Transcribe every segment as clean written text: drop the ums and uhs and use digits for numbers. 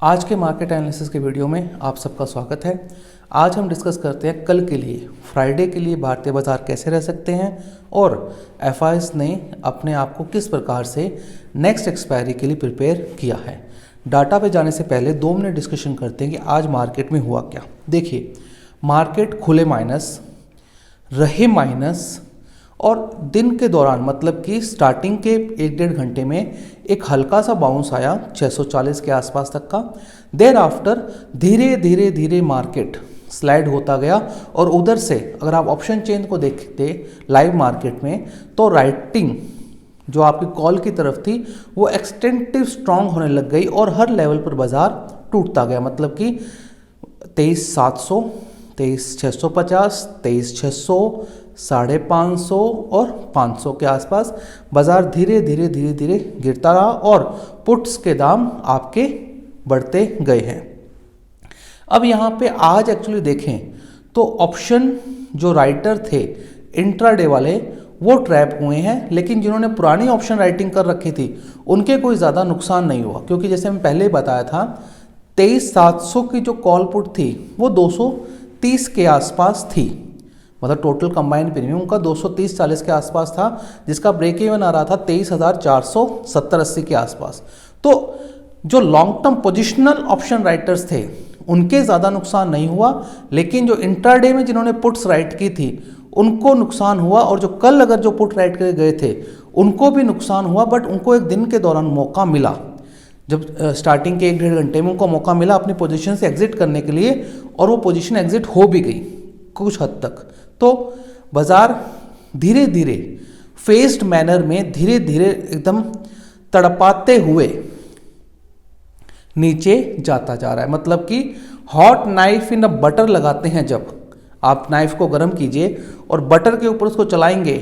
आज के market analysis के वीडियो में आप सबका स्वागत है। आज हम डिस्कस करते हैं कल के लिए, फ्राइडे के लिए भारतीय बाजार कैसे रह सकते हैं और एफआईएस ने अपने आप को किस प्रकार से नेक्स्ट एक्सपायरी के लिए प्रिपेयर किया है। डाटा पे जाने से पहले 2 मिनट डिस्कशन करते हैं कि आज मार्केट में हुआ क्या। देखिए, मार्केट खुले माइनस, रहे माइनस और दिन के दौरान मतलब कि स्टार्टिंग के 1-1.5 घंटे में एक हल्का सा बाउंस आया 640 के आसपास तक का। देर आफ्टर धीरे धीरे धीरे मार्केट स्लाइड होता गया और उधर से अगर आप ऑप्शन चेन को देखते लाइव मार्केट में तो राइटिंग जो आपकी कॉल की तरफ थी वो एक्सटेंसिव स्ट्रांग होने लग गई और हर लेवल पर बाजार टूटता गया। मतलब कि 23,700, 23,650, 23,600, 550 और 500 के आसपास बाजार धीरे धीरे धीरे धीरे गिरता रहा और पुट्स के दाम आपके बढ़ते गए हैं। अब यहाँ पे आज एक्चुअली देखें तो ऑप्शन जो राइटर थे इंट्राडे वाले वो ट्रैप हुए हैं, लेकिन जिन्होंने पुरानी ऑप्शन राइटिंग कर रखी थी उनके कोई ज़्यादा नुकसान नहीं हुआ, क्योंकि जैसे मैं पहले बताया था 23,700 की जो कॉल पुट थी वो 230 के आसपास थी। मतलब टोटल कंबाइंड प्रीमियम का 230-40 के आसपास था, जिसका ब्रेक इवन आ रहा था 23,470-80 के आसपास। तो जो long term positional option writers थे उनके ज़्यादा नुकसान नहीं हुआ, लेकिन जो इंट्राडे में जिन्होंने पुट्स राइट की थी उनको नुकसान हुआ और जो कल अगर जो पुट राइट करके गए थे उनको भी नुकसान हुआ। बट उनको एक दिन के दौरान मौका मिला, जब स्टार्टिंग के 1-1.5 घंटे में उनको मौका मिला अपनी पोजीशन से एग्जिट करने के लिए और वो पोजीशन एग्जिट हो भी गई कुछ हद तक। तो बाजार धीरे धीरे फेस्ड मैनर में धीरे धीरे एकदम तड़पाते हुए नीचे जाता जा रहा है। मतलब कि हॉट नाइफ इन अ बटर लगाते हैं, जब आप नाइफ को गर्म कीजिए और बटर के ऊपर उसको चलाएंगे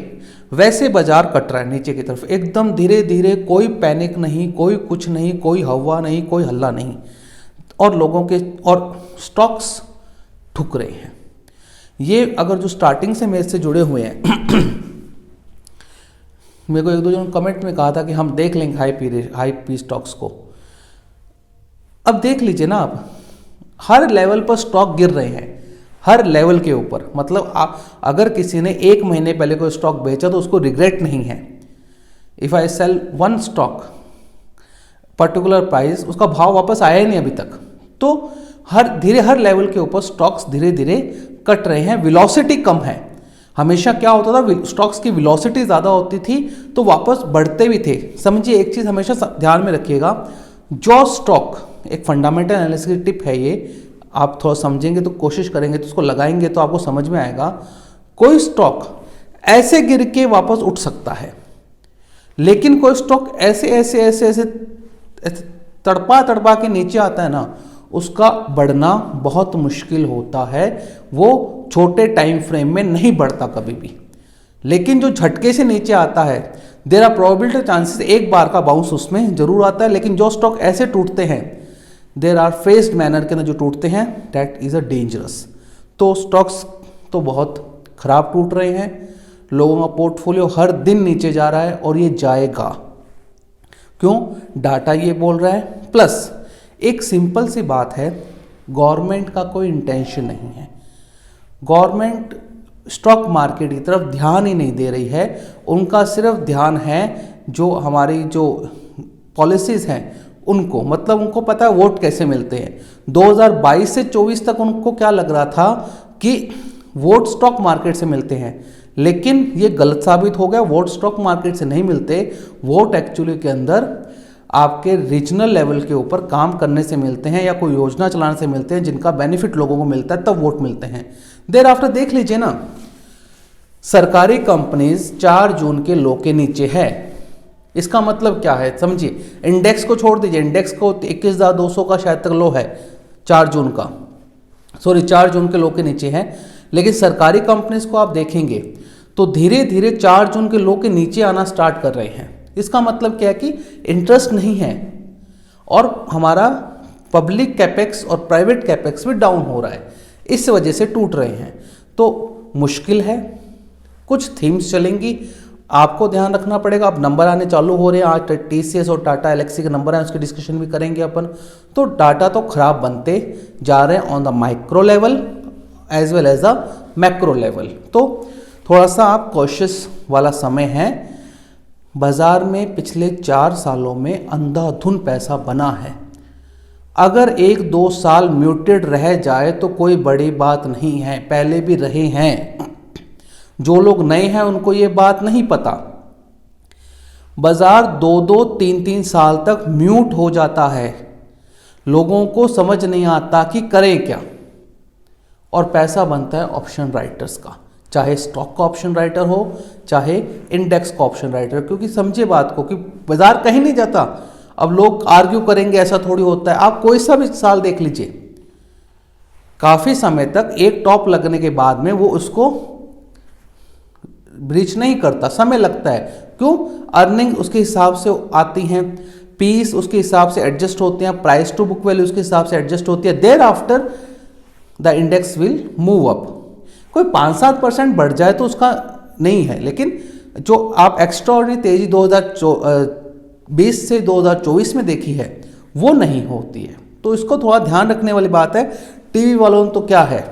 वैसे बाजार कट रहा है नीचे की तरफ एकदम धीरे धीरे। कोई पैनिक नहीं, कोई कुछ नहीं, कोई हवा नहीं, कोई हल्ला नहीं और लोगों के और स्टॉक्स ठुक रहे हैं। ये अगर जो स्टार्टिंग से मेरे से जुड़े हुए हैं मेरे को 1-2 जन कमेंट में कहा था कि हम देख लेंगे हाई पी स्टॉक्स को। अब देख लीजिए ना, आप हर लेवल पर स्टॉक गिर रहे हैं, हर लेवल के ऊपर। मतलब आप अगर किसी ने 1 महीने पहले कोई स्टॉक बेचा तो उसको रिग्रेट नहीं है। If I sell one stock particular price, उसका भाव वापस आया ही नहीं अभी तक। तो हर लेवल के ऊपर स्टॉक्स धीरे धीरे कट रहे हैं, वेलोसिटी कम है। हमेशा क्या होता था, स्टॉक्स की वेलोसिटी ज़्यादा होती थी तो वापस बढ़ते भी थे। समझिए एक चीज़ हमेशा ध्यान में रखिएगा, जो स्टॉक एक फंडामेंटल एनालिसिस की टिप है, ये आप थोड़ा समझेंगे तो कोशिश करेंगे तो उसको लगाएंगे तो आपको समझ में आएगा। कोई स्टॉक ऐसे गिर के वापस उठ सकता है, लेकिन कोई स्टॉक ऐसे ऐसे ऐसे ऐसे तड़पा तड़पा के नीचे आता है ना, उसका बढ़ना बहुत मुश्किल होता है। वो छोटे टाइम फ्रेम में नहीं बढ़ता कभी भी। लेकिन जो झटके से नीचे आता है, देयर आर प्रोबेबिलिटी चांसेस एक बार का बाउंस उसमें जरूर आता है। लेकिन जो स्टॉक ऐसे टूटते हैं, देयर आर फेस्ड मैनर के अंदर जो टूटते हैं, दैट इज अ डेंजरस। तो स्टॉक्स तो बहुत खराब टूट रहे हैं, लोगों का पोर्टफोलियो हर दिन नीचे जा रहा है और ये जाएगा। क्यों? डाटा ये बोल रहा है, प्लस एक सिंपल सी बात है, गवर्नमेंट का कोई इंटेंशन नहीं है। गवर्नमेंट स्टॉक मार्केट की तरफ ध्यान ही नहीं दे रही है। उनका सिर्फ ध्यान है जो हमारी जो पॉलिसीज़ हैं उनको, मतलब उनको पता है वोट कैसे मिलते हैं। 2022 से 24 तक उनको क्या लग रहा था कि वोट स्टॉक मार्केट से मिलते हैं, लेकिन ये गलत साबित हो गया। वोट स्टॉक मार्केट से नहीं मिलते, वोट एक्चुअली के अंदर आपके रीजनल लेवल के ऊपर काम करने से मिलते हैं या कोई योजना चलाने से मिलते हैं जिनका बेनिफिट लोगों को मिलता है, तब वोट मिलते हैं। देर आफ्टर देख लीजिए ना, सरकारी कंपनीज 4 जून के लो के नीचे है। इसका मतलब क्या है समझिए, इंडेक्स को छोड़ दीजिए, इंडेक्स को 21,200 का शायद तक लो है 4 जून का, 4 जून के लो के नीचे है। लेकिन सरकारी कंपनीज को आप देखेंगे तो धीरे धीरे 4 जून के लो के नीचे आना स्टार्ट कर रहे हैं। इसका मतलब क्या है कि इंटरेस्ट नहीं है और हमारा पब्लिक कैपेक्स और प्राइवेट कैपेक्स भी डाउन हो रहा है, इस वजह से टूट रहे हैं। तो मुश्किल है, कुछ थीम्स चलेंगी आपको ध्यान रखना पड़ेगा। अब नंबर आने चालू हो रहे हैं, आज TCS और टाटा एलेक्सी के नंबर हैं, उसकी डिस्कशन भी करेंगे अपन। तो डाटा तो खराब बनते जा रहे हैं on the micro level as well as the macro level. तो थोड़ा सा आप कॉशियस वाला समय है। बाजार में पिछले 4 सालों में अंधाधुन पैसा बना है। अगर 1-2 साल म्यूटेड रह जाए तो कोई बड़ी बात नहीं है, पहले भी रहे हैं। जो लोग नए हैं उनको ये बात नहीं पता। बाजार 2-2, 3-3 साल तक म्यूट हो जाता है, लोगों को समझ नहीं आता कि करें क्या, और पैसा बनता है ऑप्शन राइटर्स का, चाहे स्टॉक का ऑप्शन राइटर हो चाहे इंडेक्स का ऑप्शन राइटर। क्योंकि समझे बात को कि बाजार कहीं नहीं जाता। अब लोग आर्ग्यू करेंगे ऐसा थोड़ी होता है, आप कोई सा भी साल देख लीजिए, काफी समय तक एक टॉप लगने के बाद में वो उसको ब्रीच नहीं करता, समय लगता है। क्यों? अर्निंग उसके हिसाब से आती हैं, पीस उसके हिसाब से एडजस्ट होते हैं, प्राइस टू बुक वैल्यू उसके हिसाब से एडजस्ट होती है। Thereafter the index will move up. कोई 5-7% बढ़ जाए तो उसका नहीं है, लेकिन जो आप एक्स्ट्राऑर्डिनरी तेजी 2020 से 2024 में देखी है वो नहीं होती है। तो इसको थोड़ा ध्यान रखने वाली बात है। टीवी वालों तो क्या है,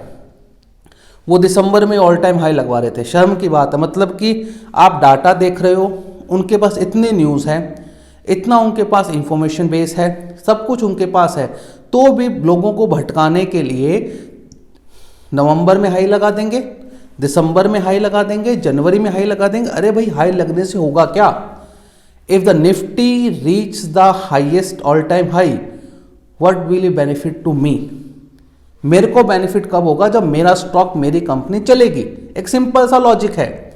वो दिसंबर में ऑल टाइम हाई लगवा रहे थे, शर्म की बात है। मतलब कि आप डाटा देख रहे हो, उनके पास इतनी न्यूज़ है, इतना उनके पास इंफॉर्मेशन बेस है, सब कुछ उनके पास है, तो भी लोगों को भटकाने के लिए नवंबर में हाई लगा देंगे, दिसंबर में हाई लगा देंगे, जनवरी में हाई लगा देंगे। अरे भाई, हाई लगने से होगा क्या? If the Nifty reach the highest all time high, what will you benefit to me? मेरे को बेनिफिट कब होगा? जब मेरा स्टॉक, मेरी कंपनी चलेगी। एक सिंपल सा लॉजिक है।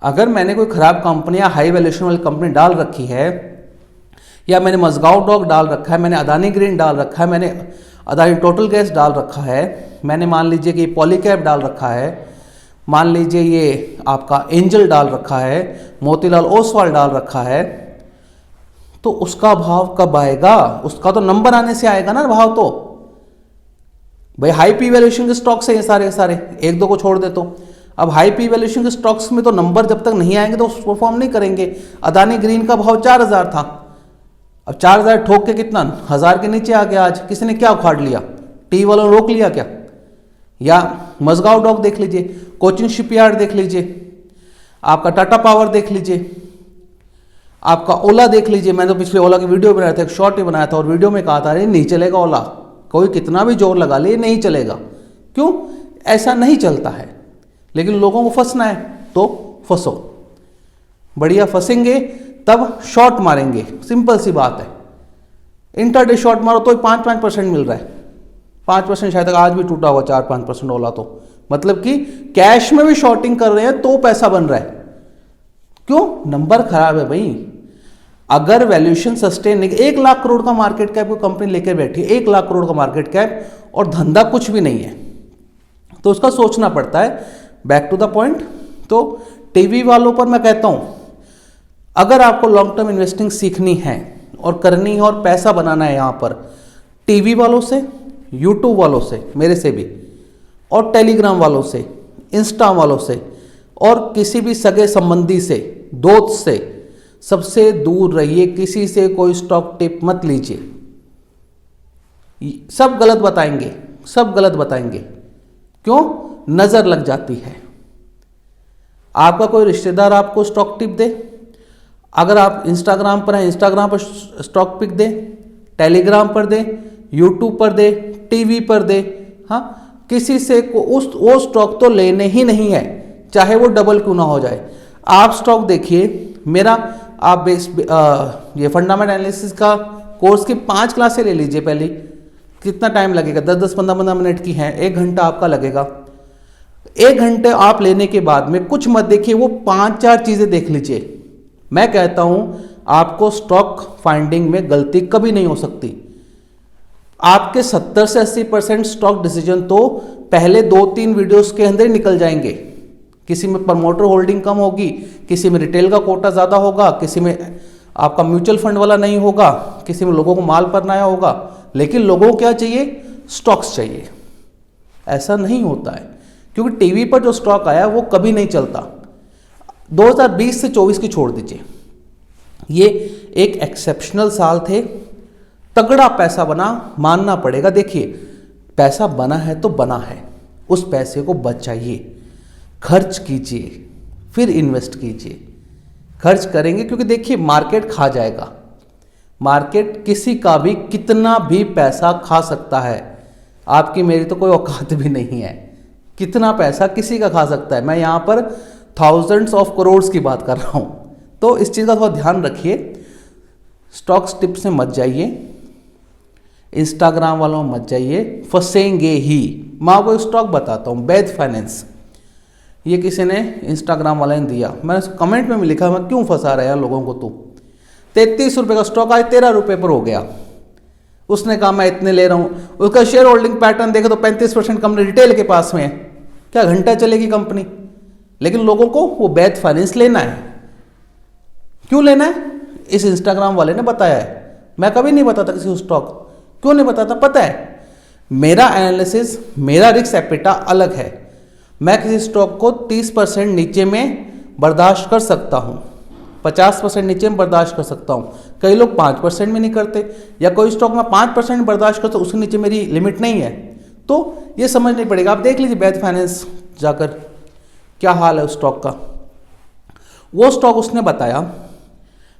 अगर मैंने कोई खराब कंपनी या हाई वैल्यूएशन वाली कंपनी डाल रखी है, या मैंने मजगांव डॉक डाल रखा है, मैंने अदानी ग्रीन डाल रखा है, मैंने अदानी टोटल गैस डाल रखा है, मैंने मान लीजिए कि पॉलीकैब डाल रखा है, मान लीजिए ये आपका एंजल डाल रखा है, मोतीलाल ओसवाल डाल रखा है, तो उसका भाव कब आएगा? उसका तो नंबर आने से आएगा ना भाव। तो भाई हाई पी वैल्यूएशन के स्टॉक्स हैं ये सारे सारे, 1-2 को छोड़ दे तो। अब हाई पी वैल्यूएशन के स्टॉक्स में तो नंबर जब तक नहीं आएंगे तो परफॉर्म नहीं करेंगे। अदानी ग्रीन का भाव 4000 था, अब 4000 ठोक के कितना 1000 के नीचे आ गया। आज किसी ने क्या उखाड़ लिया? टी वालों ने रोक लिया क्या? या मजगांव डॉक देख लीजिए, कोचिन शिपयार्ड देख लीजिए, आपका टाटा पावर देख लीजिए, आपका ओला देख लीजिए। मैंने तो पिछले ओला की वीडियो बनाया था, एक शॉर्ट ही बनाया था, और वीडियो में कहा था अरे नहीं चलेगा ओला, कोई कितना भी जोर लगा ले नहीं चलेगा। क्यों? ऐसा नहीं चलता है। लेकिन लोगों को फंसना है तो फंसो, बढ़िया फंसेंगे तब शॉर्ट मारेंगे, सिंपल सी बात है। इंटरडे शॉर्ट मारो तो 5-5% मिल रहा है, 5% शायद तक आज भी टूटा हुआ 4-5% ओला। तो मतलब कि कैश में भी शॉर्टिंग कर रहे हैं तो पैसा बन रहा है। क्यों? नंबर खराब है भाई। अगर वैल्यूएशन सस्टेन नहीं, 1 लाख करोड़ का मार्केट कैप को कंपनी लेकर बैठी है, 1 लाख करोड़ का मार्केट कैप, और धंधा कुछ भी नहीं है, तो उसका सोचना पड़ता है। Back to the point. तो टीवी वालों पर मैं कहता हूं, अगर आपको लॉन्ग टर्म इन्वेस्टिंग सीखनी है और करनी है और पैसा बनाना है, यहां पर टीवी वालों से, यूट्यूब वालों से, मेरे से भी, और टेलीग्राम वालों से, इंस्टा वालों से, और किसी भी सगे संबंधी से, दोस्त से, सबसे दूर रहिए। किसी से कोई स्टॉक टिप मत लीजिए, सब गलत बताएंगे, सब गलत बताएंगे। क्यों? नजर लग जाती है। आपका कोई रिश्तेदार आपको स्टॉक टिप दे, अगर आप इंस्टाग्राम पर हैं, इंस्टाग्राम पर स्टॉक पिक दे, टेलीग्राम पर दे, यूट्यूब पर दे, टीवी पर दे, हाँ, किसी से वो स्टॉक तो लेने ही नहीं है, चाहे वो डबल क्यों ना हो जाए। आप स्टॉक देखिए, मेरा आप ये फंडामेंटल एनालिसिस का कोर्स की 5 क्लासें ले लीजिए पहले, कितना टाइम लगेगा? 10-10, 15-15 मिनट की हैं, 1 घंटा आपका लगेगा। 1 घंटे आप लेने के बाद में कुछ मत देखिए, वो 5-4 चीजें देख लीजिए। मैं कहता हूं आपको स्टॉक फाइंडिंग में गलती कभी नहीं हो सकती। आपके 70 से 80% स्टॉक डिसीजन तो पहले 2-3 वीडियोस के अंदर ही निकल जाएंगे। किसी में प्रमोटर होल्डिंग कम होगी, किसी में रिटेल का कोटा ज़्यादा होगा, किसी में आपका म्यूचुअल फंड वाला नहीं होगा, किसी में लोगों को माल पर नया होगा। लेकिन लोगों को क्या चाहिए? स्टॉक्स चाहिए। ऐसा नहीं होता है, क्योंकि टीवी पर जो स्टॉक आया वो कभी नहीं चलता। 2020 से 24 की छोड़ दीजिए, ये एक एक्सेप्शनल साल थे, तगड़ा पैसा बना, मानना पड़ेगा। देखिए पैसा बना है तो बना है, उस पैसे को बचाइए, खर्च कीजिए, फिर इन्वेस्ट कीजिए। खर्च करेंगे क्योंकि देखिए मार्केट खा जाएगा, मार्केट किसी का भी कितना भी पैसा खा सकता है, आपकी मेरी तो कोई औकात भी नहीं है, कितना पैसा किसी का खा सकता है। मैं यहाँ पर थाउजेंड्स ऑफ करोड़ की बात कर रहा हूँ, तो इस चीज़ का थोड़ा ध्यान रखिए। स्टॉक्स टिप्स में मत जाइए, इंस्टाग्राम वालों में मत जाइए, फंसेंगे ही। मैं आपको स्टॉक बताता हूँ, बैद फाइनेंस, ये किसी ने इंस्टाग्राम वाले ने दिया, मैंने कमेंट में भी लिखा मैं क्यों फंसा रहा यार लोगों को, तू 33 रुपये का स्टॉक आज 13 रुपये पर हो गया। उसने कहा मैं इतने ले रहा हूँ, उसका शेयर होल्डिंग पैटर्न देखे तो 35% कंपनी रिटेल के पास में है, क्या घंटा चलेगी कंपनी। लेकिन लोगों को वो बैद फाइनेंस लेना है, क्यों लेना है, इस इंस्टाग्राम वाले ने बताया है। मैं कभी नहीं बताता किसी को स्टॉक, क्यों नहीं बताता, पता है मेरा एनालिसिस, मेरा रिस्क एपिटा अलग है। मैं किसी स्टॉक को 30% नीचे में बर्दाश्त कर सकता हूँ, 50% नीचे में बर्दाश्त कर सकता हूँ, कई लोग 5% में नहीं करते, या कोई स्टॉक में 5% बर्दाश्त करता हूँ, उसके नीचे मेरी लिमिट नहीं है। तो ये समझना पड़ेगा। आप देख लीजिए बैद फाइनेंस जाकर क्या हाल है उस स्टॉक का। वो स्टॉक उसने बताया,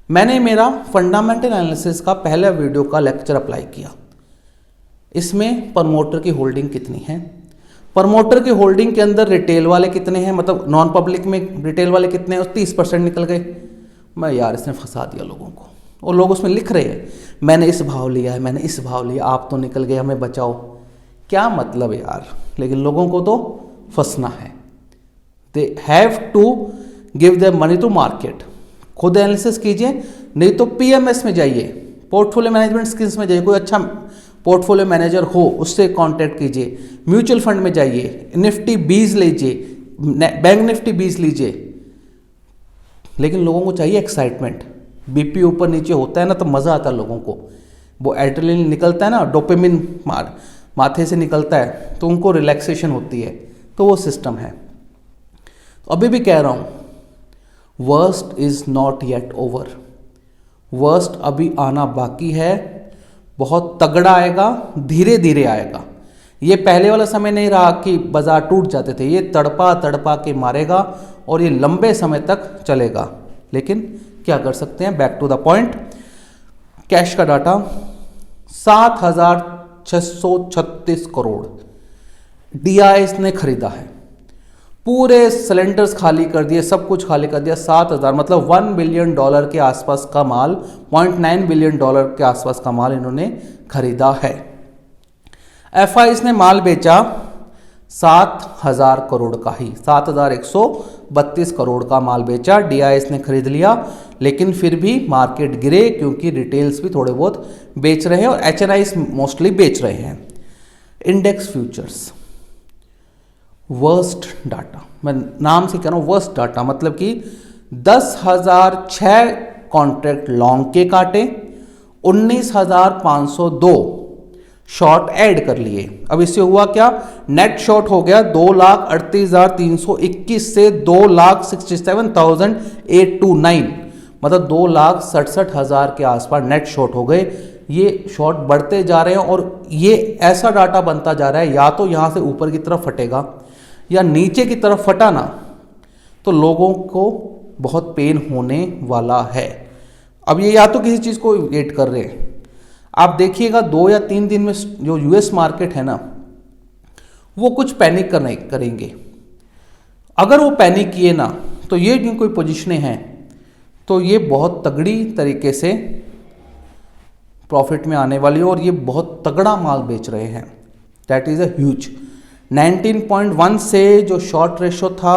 मैंने मेरा फंडामेंटल एनालिसिस का पहला वीडियो का लेक्चर अप्लाई किया, इसमें प्रमोटर की होल्डिंग कितनी है, प्रमोटर की होल्डिंग के अंदर रिटेल वाले कितने हैं, मतलब नॉन पब्लिक में रिटेल वाले कितने हैं, उस 30% निकल गए। मैं यार इसने फंसा दिया लोगों को, और लोग उसमें लिख रहे हैं मैंने इस भाव लिया है, मैंने इस भाव लिया, आप तो निकल गए, हमें बचाओ। क्या मतलब है यार, लेकिन लोगों को तो फंसना है। They have to give their money to market. खुद एनालिसिस कीजिए, नहीं तो पीएमएस में जाइए, पोर्टफोलियो मैनेजमेंट स्किल्स में जाइए, कोई अच्छा पोर्टफोलियो मैनेजर हो उससे कांटेक्ट कीजिए, म्यूचुअल फंड में जाइए, निफ्टी 20 लीजिए, बैंक निफ्टी 20 लीजिए। लेकिन लोगों को चाहिए एक्साइटमेंट, बीपी ऊपर नीचे होता है ना तो मज़ा आता है लोगों को, वो एड्रेनलिन निकलता है ना, डोपामिन माथे से निकलता है तो उनको रिलैक्सेशन होती है, तो वो सिस्टम है। अभी भी कह रहा हूँ, worst is not yet over, worst अभी आना बाकी है, बहुत तगड़ा आएगा, धीरे धीरे आएगा। ये पहले वाला समय नहीं रहा कि बाजार टूट जाते थे, ये तड़पा तड़पा के मारेगा और ये लंबे समय तक चलेगा। लेकिन क्या कर सकते हैं, back to the point, cash का डाटा 7,636 करोड़ DIs ने खरीदा है, पूरे सिलेंडर्स खाली कर दिए, सब कुछ खाली कर दिया। 7,000 मतलब $1 बिलियन के आसपास का माल, $0.9 बिलियन के आसपास का माल इन्होंने खरीदा है। FIs ने माल बेचा 7,000 करोड़ का ही, 7,132 करोड़ का माल बेचा, DIs ने खरीद लिया। लेकिन फिर भी मार्केट गिरे क्योंकि रिटेल्स भी थोड़े बहुत बेच रहे हैं और HNIs मोस्टली बेच रहे हैं। इंडेक्स फ्यूचर्स वर्स्ट डाटा, मैं नाम से कह रहा हूँ वर्स्ट डाटा, मतलब कि 10,006 कॉन्ट्रैक्ट लॉन्ग के काटे, 19,502 शॉर्ट ऐड कर लिए। अब इससे हुआ क्या, नेट शॉर्ट हो गया 2,38,321 से 2,67,829, मतलब 2,67,000 के आसपास नेट शॉर्ट हो गए। ये शॉर्ट बढ़ते जा रहे हैं और ये ऐसा डाटा बनता जा रहा है, या तो यहाँ से ऊपर की तरफ फटेगा या नीचे की तरफ फटा ना तो लोगों को बहुत पेन होने वाला है। अब ये या तो किसी चीज़ को वेट कर रहे हैं, आप देखिएगा 2 या 3 दिन में जो US मार्केट है ना, वो कुछ पैनिक करेंगे। अगर वो पैनिक किए ना तो ये जिन कोई पोजीशनें हैं तो ये बहुत तगड़ी तरीके से प्रॉफिट में आने वाली है, और ये बहुत तगड़ा माल बेच रहे हैं। That is a huge. 19.1 से जो शॉर्ट रेशो था,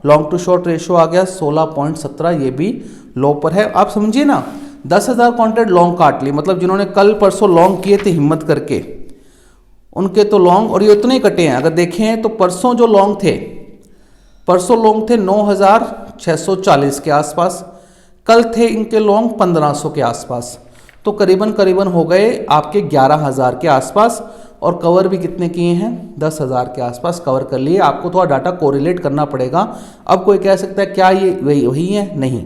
लॉन्ग टू शॉर्ट रेशो आ गया 16.17, ये भी लो पर है। आप समझिए ना, 10,000 कॉन्ट्रैक्ट लॉन्ग काट ली, मतलब जिन्होंने कल परसों लॉन्ग किए थे हिम्मत करके, उनके तो लॉन्ग, और ये उतने ही कटे हैं। अगर देखें तो परसों जो लॉन्ग थे, परसों लॉन्ग थे 9,640 के आसपास, कल थे इनके लॉन्ग 1,500 के आसपास, तो करीबन हो गए आपके 11,000 के आसपास। और कवर भी कितने किए हैं, 10,000 के आसपास कवर कर लिए। आपको थोड़ा डाटा कोरिलेट करना पड़ेगा। अब कोई कह सकता है क्या ये वही है, नहीं,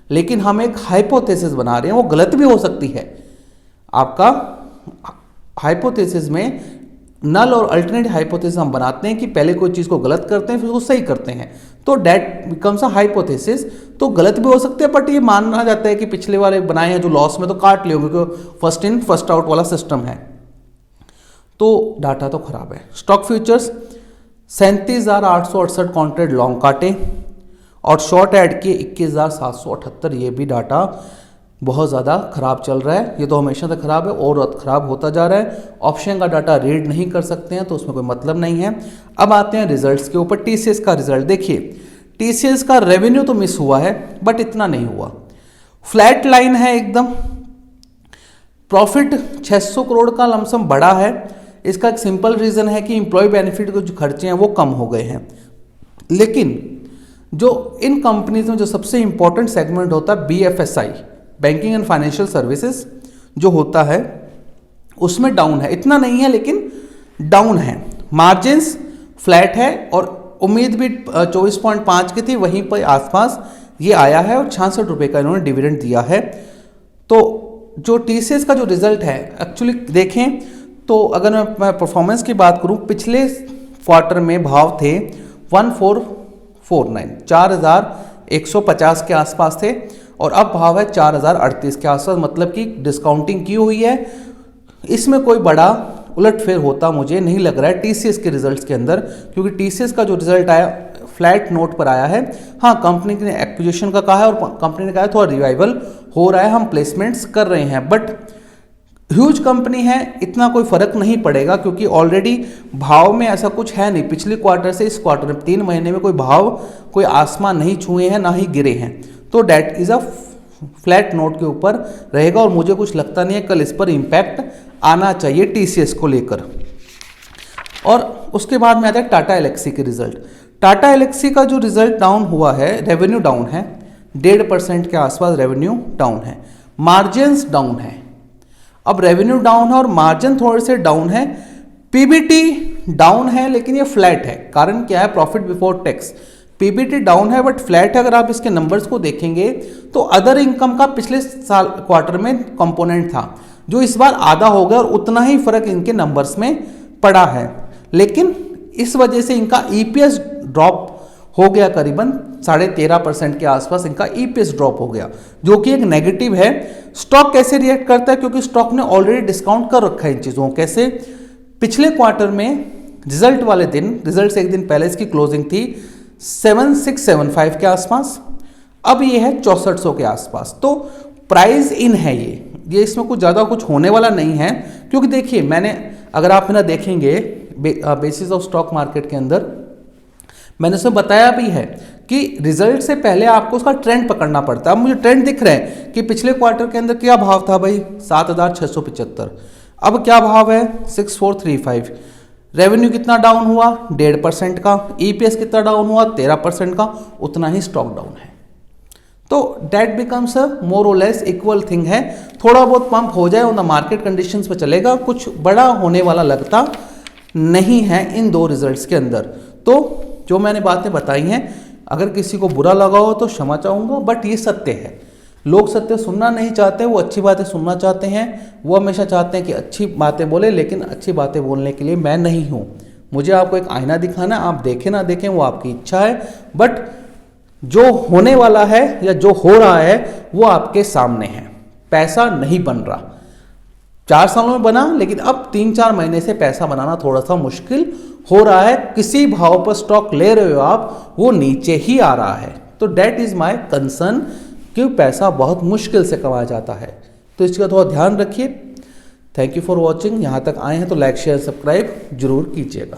लेकिन हम एक हाइपोथेसिस बना रहे हैं, वो गलत भी हो सकती है। आपका हाइपोथेसिस में नल और अल्टरनेट हाइपोथेसिस हम बनाते हैं कि पहले कोई चीज़ को गलत करते हैं फिर उसको सही करते हैं, तो डेट बिकम्स अ हाइपोथेसिस। तो गलत भी हो सकते हैं, बट ये माना जाता है कि पिछले वाले बनाए हैं जो लॉस में, तो काट लियो क्योंकि फर्स्ट इन फर्स्ट आउट वाला सिस्टम है। तो डाटा तो खराब है। स्टॉक फ्यूचर्स 37,868 कॉन्ट्रैक्ट लॉन्ग काटे और शॉर्ट ऐड किए 21,778। ये भी डाटा बहुत ज़्यादा खराब चल रहा है। ये तो हमेशा से खराब है और खराब होता जा रहा है। ऑप्शन का डाटा रीड नहीं कर सकते हैं तो उसमें कोई मतलब नहीं है। अब आते हैं रिजल्ट्स के ऊपर। टीसीएस का रिजल्ट देखिए, टीसीएस का रेवेन्यू तो मिस हुआ है बट इतना नहीं हुआ, फ्लैट लाइन है एकदम। प्रॉफिट 600 करोड़ का लमसम बढ़ा है। इसका एक सिंपल रीज़न है कि एम्प्लॉय बेनिफिट के जो खर्चे हैं वो कम हो गए हैं। लेकिन जो इन कंपनीज में जो सबसे इंपॉर्टेंट सेगमेंट होता है BFSI, banking and financial services जो होता है, उसमें डाउन है। इतना नहीं है लेकिन डाउन है। मार्जिन्स फ्लैट है और उम्मीद भी 24.5 की थी, वहीं पर आसपास ये आया है और 66 रुपये का इन्होंने डिविडेंड दिया है। तो जो टीसीएस का जो रिजल्ट है एक्चुअली देखें तो अगर मैं परफॉर्मेंस की बात करूं, पिछले क्वार्टर में भाव थे 1449, 4,150 के आसपास थे और अब भाव है 4,038 के आसपास, मतलब कि डिस्काउंटिंग की हुई है। इसमें कोई बड़ा उलटफेर होता मुझे नहीं लग रहा है टीसीएस के रिजल्ट्स के अंदर, क्योंकि टीसीएस का जो रिजल्ट आया फ्लैट नोट पर आया है। हाँ, कंपनी ने एक्विजिशन का कहा है और कंपनी ने कहा है थोड़ा रिवाइवल हो रहा है, हम प्लेसमेंट्स कर रहे हैं, बट ह्यूज कंपनी है, इतना कोई फर्क नहीं पड़ेगा क्योंकि ऑलरेडी भाव में ऐसा कुछ है नहीं। पिछले क्वार्टर से इस क्वार्टर में 3 महीने में कोई भाव कोई आसमान नहीं छुए हैं, ना ही गिरे हैं। तो that is a flat note के ऊपर रहेगा और मुझे कुछ लगता नहीं है कल इस पर इम्पैक्ट आना चाहिए टीसीएस को लेकर। और उसके बाद में आता है टाटा एलेक्सी के रिजल्ट। टाटा एलेक्सी का जो रिजल्ट डाउन हुआ है, रेवेन्यू डाउन है, 1.5% के आसपास रेवेन्यू डाउन है, मार्जिन्स डाउन है। अब रेवेन्यू डाउन है और मार्जिन थोड़े से डाउन है, पीबीटी डाउन है, लेकिन ये फ्लैट है। कारण क्या है, profit before tax. PBT down है बट फ्लैट है। अगर आप इसके नंबर्स को देखेंगे तो अदर इनकम का पिछले साल क्वार्टर में कंपोनेंट था जो इस बार आधा हो गया और उतना ही फर्क इनके नंबर्स में पड़ा है। लेकिन इस वजह से इनका ईपीएस ड्रॉप हो गया, करीबन 13.5% के आसपास इनका ईपीएस ड्रॉप हो गया, जो कि एक नेगेटिव है। स्टॉक कैसे रिएक्ट करता है, क्योंकि स्टॉक ने ऑलरेडी डिस्काउंट कर रखा है इन चीज़ों। कैसे, पिछले क्वार्टर में रिजल्ट वाले दिन, रिजल्ट से एक दिन पहले इसकी क्लोजिंग थी 7675 के आसपास, अब ये है 6400 के आसपास। तो प्राइस इन है ये इसमें कुछ ज़्यादा कुछ होने वाला नहीं है। क्योंकि देखिए, मैंने अगर आप ना देखेंगे बेसिस ऑफ स्टॉक मार्केट के अंदर मैंने उसमें बताया भी है कि रिजल्ट से पहले आपको उसका ट्रेंड पकड़ना पड़ता है। अब मुझे ट्रेंड दिख रहा है कि पिछले क्वार्टर के अंदर क्या भाव था भाई, 7,675, अब क्या भाव है 6,435। रेवेन्यू कितना डाउन हुआ, 1.5% का। ईपीएस कितना डाउन हुआ, 13% का। उतना ही स्टॉक डाउन है। तो डेट बिकम्स अ मोर और लेस इक्वल थिंग है। थोड़ा बहुत पंप हो जाए, उन मार्केट कंडीशंस पे चलेगा, कुछ बड़ा होने वाला लगता नहीं है इन दो रिजल्ट्स के अंदर। तो जो मैंने बातें बताई हैं, अगर किसी को बुरा लगा हो तो क्षमा चाहूँगा, बट ये सत्य है। लोग सत्य सुनना नहीं चाहते, वो अच्छी बातें सुनना चाहते हैं। वो हमेशा चाहते हैं कि अच्छी बातें बोले, लेकिन अच्छी बातें बोलने के लिए मैं नहीं हूँ। मुझे आपको एक आईना दिखाना, आप देखें ना देखें वो आपकी इच्छा है, बट जो होने वाला है या जो हो रहा है वो आपके सामने है। पैसा नहीं बन रहा, 4 सालों में बना, लेकिन अब 3-4 महीने से पैसा बनाना थोड़ा सा मुश्किल हो रहा है। किसी भाव पर स्टॉक ले रहे हो आप, वो नीचे ही आ रहा है। तो डेट इज माय कंसर्न कि पैसा बहुत मुश्किल से कमाया जाता है। तो इसका थोड़ा ध्यान रखिए। Thank you for watching. यहाँ तक आए हैं तो लाइक शेयर सब्सक्राइब जरूर कीजिएगा।